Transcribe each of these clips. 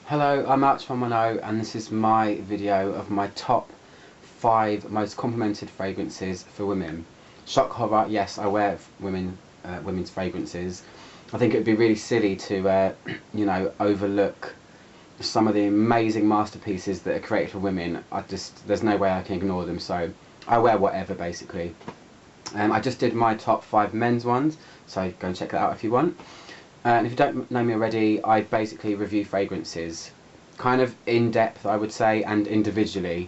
Hello, I'm Arch110 and this is my video of my top 5 most complimented fragrances for women. Shock horror, yes, I wear women's fragrances. I think it would be really silly to, overlook some of the amazing masterpieces that are created for women. There's no way I can ignore them, so I wear whatever basically. I just did my top 5 men's ones, so go and check that out if you want. And if you don't know me already, I basically review fragrances, kind of in depth I would say, and individually.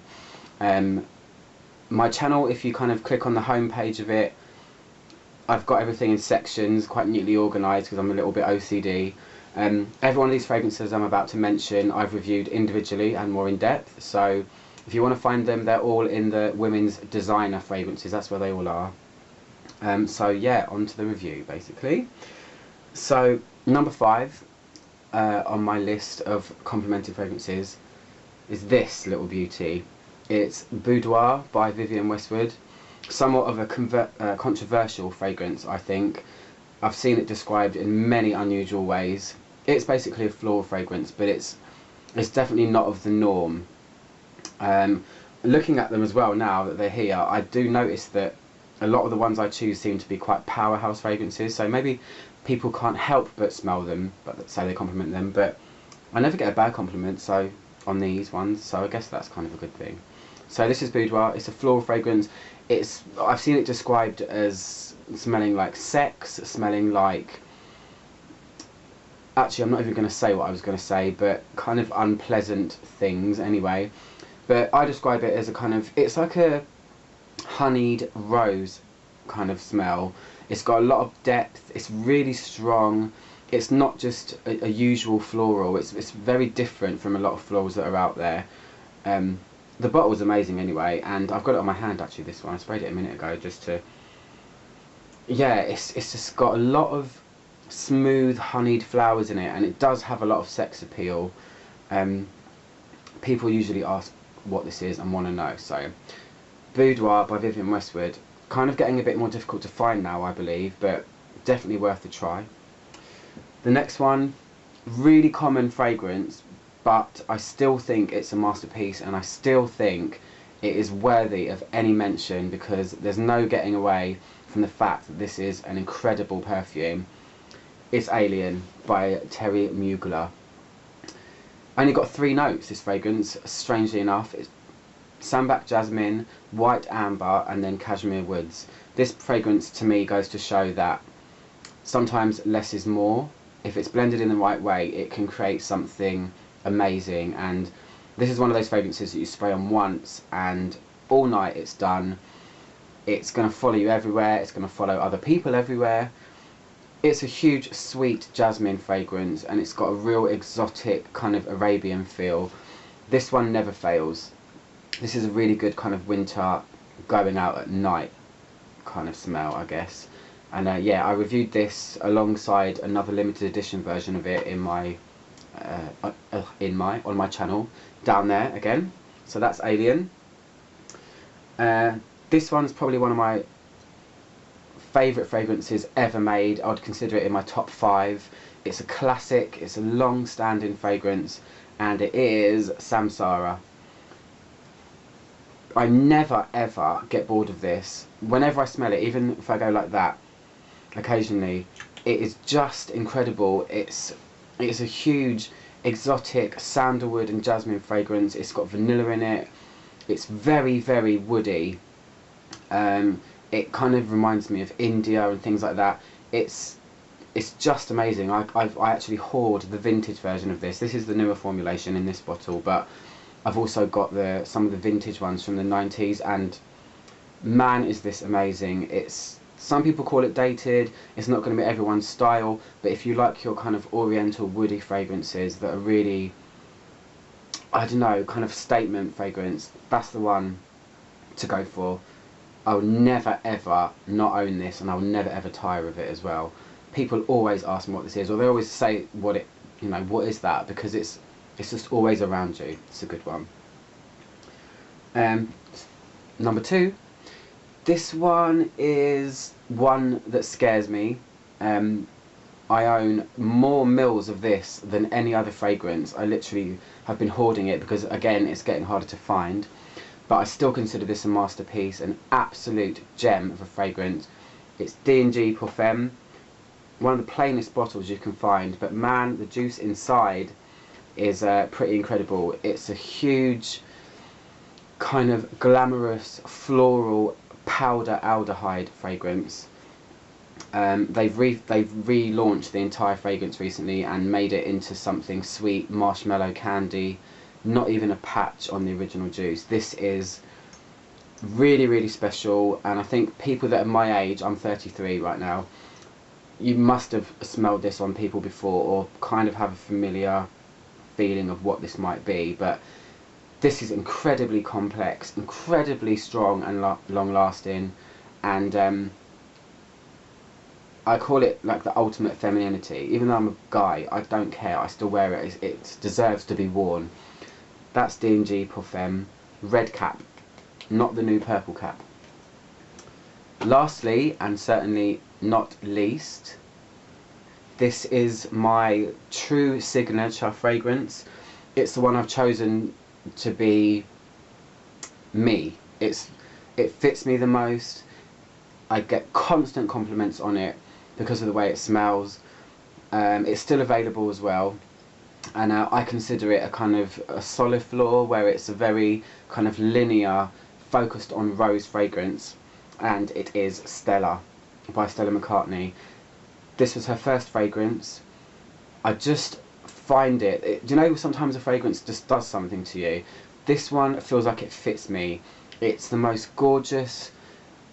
My channel, if you kind of click on the home page of it, I've got everything in sections, quite neatly organised because I'm a little bit OCD. Every one of these fragrances I'm about to mention I've reviewed individually and more in depth, so if you want to find them, they're all in the women's designer fragrances, that's where they all are. So yeah, on to the review basically. So number 5 on my list of complimented fragrances is this little beauty. It's Boudoir by Vivienne Westwood. Somewhat of a controversial fragrance, I think. I've seen it described in many unusual ways. It's basically a floral fragrance, but it's definitely not of the norm. Looking at them as well now that they're here, I do notice that a lot of the ones I choose seem to be quite powerhouse fragrances, so maybe people can't help but smell them, but say they compliment them, but I never get a bad compliment on these ones, so I guess that's kind of a good thing. So this is Boudoir. It's a floral fragrance. I've seen it described as smelling like sex, smelling like, actually I'm not even going to say what I was going to say, but kind of unpleasant things anyway. But I describe it as a kind of, it's like a honeyed rose kind of smell. It's got a lot of depth, it's really strong, it's not just a usual floral, it's very different from a lot of florals that are out there. The bottle is amazing anyway, and I've got it on my hand actually, this one. I sprayed it a minute ago just to, yeah, it's just got a lot of smooth honeyed flowers in it, and it does have a lot of sex appeal. People usually ask what this is and want to know, so Boudoir by Vivienne Westwood, kind of getting a bit more difficult to find now I believe, but definitely worth a try. The next one, really common fragrance, but I still think it's a masterpiece, and I still think it is worthy of any mention because there's no getting away from the fact that this is an incredible perfume. It's Alien by Thierry Mugler. Only got 3 notes, this fragrance, strangely enough. It's sambac jasmine, white amber, and then cashmere woods. This fragrance to me goes to show that sometimes less is more. If it's blended in the right way, it can create something amazing, and this is one of those fragrances that you spray on once and all night it's done. It's going to follow you everywhere, it's going to follow other people everywhere. It's a huge sweet jasmine fragrance, and it's got a real exotic kind of Arabian feel. This one never fails. This is a really good kind of winter going out at night kind of smell, I guess. And yeah, I reviewed this alongside another limited edition version of it in my on my channel down there again. So that's Alien. This one's probably one of my favourite fragrances ever made. I would consider it in my top 5. It's a classic, it's a long-standing fragrance, and it is Samsara. I never ever get bored of this. Whenever I smell it, even if I go like that occasionally, it is just incredible. It's a huge exotic sandalwood and jasmine fragrance. It's got vanilla in it. It's very, very woody. It kind of reminds me of India and things like that. It's just amazing. I actually hoard the vintage version of this. This is the newer formulation in this bottle, but I've also got some of the vintage ones from the 90s, and man is this amazing. Some people call it dated, it's not going to be everyone's style, but if you like your kind of oriental woody fragrances that are really, I don't know, kind of statement fragrance, that's the one to go for. I'll never ever not own this, and I'll never ever tire of it as well. People always ask me what this is, or they always say what is that, because it's just always around you. It's a good one. Number 2. This one is one that scares me. I own more mils of this than any other fragrance. I literally have been hoarding it because, again, it's getting harder to find. But I still consider this a masterpiece, an absolute gem of a fragrance. It's D&G Parfum, one of the plainest bottles you can find, but man, the juice inside is pretty incredible. It's a huge, kind of glamorous, floral, powder aldehyde fragrance. They've relaunched the entire fragrance recently and made it into something sweet, marshmallow candy, not even a patch on the original juice. This is really, really special, and I think people that are my age, I'm 33 right now, you must have smelled this on people before or kind of have a familiar feeling of what this might be. But this is incredibly complex, incredibly strong and long lasting, and I call it like the ultimate femininity. Even though I'm a guy, I don't care, I still wear it. It deserves to be worn. That's D&G Parfum Red Cap, not the new purple cap. Lastly, and certainly not least, this is my true signature fragrance. It's the one I've chosen to be me. It fits me the most. I get constant compliments on it because of the way it smells. It's still available as well, and I consider it a kind of a solid floor, where it's a very kind of linear, focused on rose fragrance, and it is Stella by Stella McCartney. This was her first fragrance. I just find do you know sometimes a fragrance just does something to you? This one feels like it fits me. It's the most gorgeous,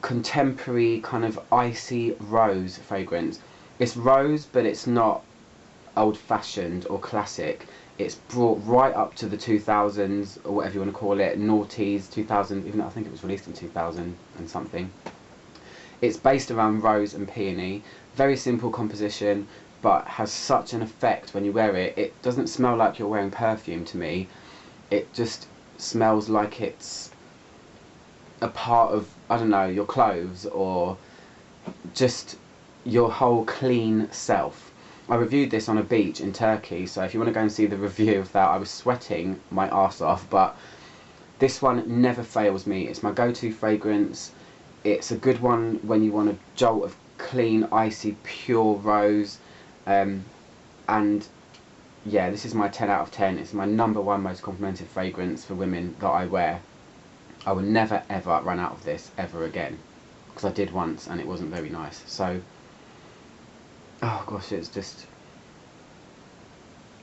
contemporary, kind of icy rose fragrance. It's rose, but it's not old-fashioned or classic. It's brought right up to the 2000s, or whatever you want to call it, noughties, 2000, even though I think it was released in 2000 and something. It's based around rose and peony. Very simple composition, but has such an effect when you wear it. It doesn't smell like you're wearing perfume to me. It just smells like it's a part of, I don't know, your clothes, or just your whole clean self. I reviewed this on a beach in Turkey, so if you want to go and see the review of that, I was sweating my arse off, but this one never fails me. It's my go-to fragrance. It's a good one when you want a jolt of clean, icy, pure rose, and yeah, this is my 10 out of 10. It's my #1 most complimented fragrance for women that I wear. I will never ever run out of this ever again, because I did once and it wasn't very nice. So, oh gosh, it's just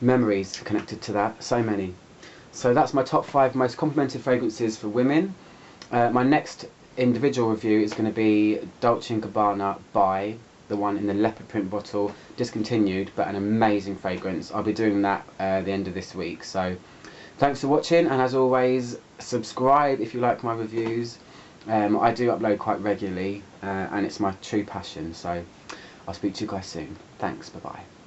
memories connected to that, so many. So that's my top 5 most complimented fragrances for women. My next individual review is going to be Dolce Gabanna by, the one in the leopard print bottle, discontinued, but an amazing fragrance. I'll be doing that at the end of this week. So thanks for watching, and as always, subscribe if you like my reviews. I do upload quite regularly, and it's my true passion, so I'll speak to you guys soon. Thanks, bye bye.